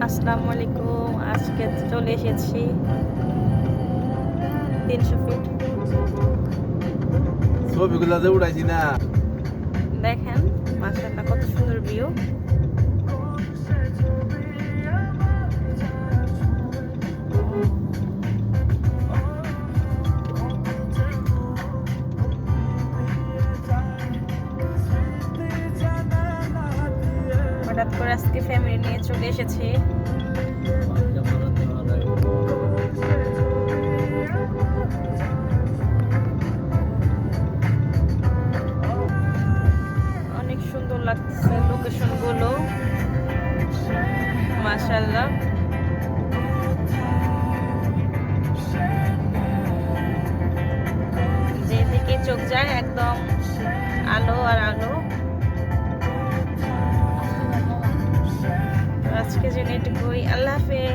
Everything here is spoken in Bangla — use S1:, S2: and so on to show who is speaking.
S1: আসসালামু আলাইকুম। আজকে চলে এসেছি 300 ফিট।
S2: ছবিগুলা যে উড়াইছি না,
S1: দেখেন মাশাআল্লাহ কত সুন্দর ভিউ। হঠাৎ করে আজকে ফ্যামিলি নিয়ে চলে এসেছি। অনেক সুন্দর লাগছে লোকেশন গুলো, মাশাআল্লাহ। যেদিকে চোখ যায় একদম আলো আর আলো। আজকে জন্য এটুকুই, আল্লাহ হাফেজ।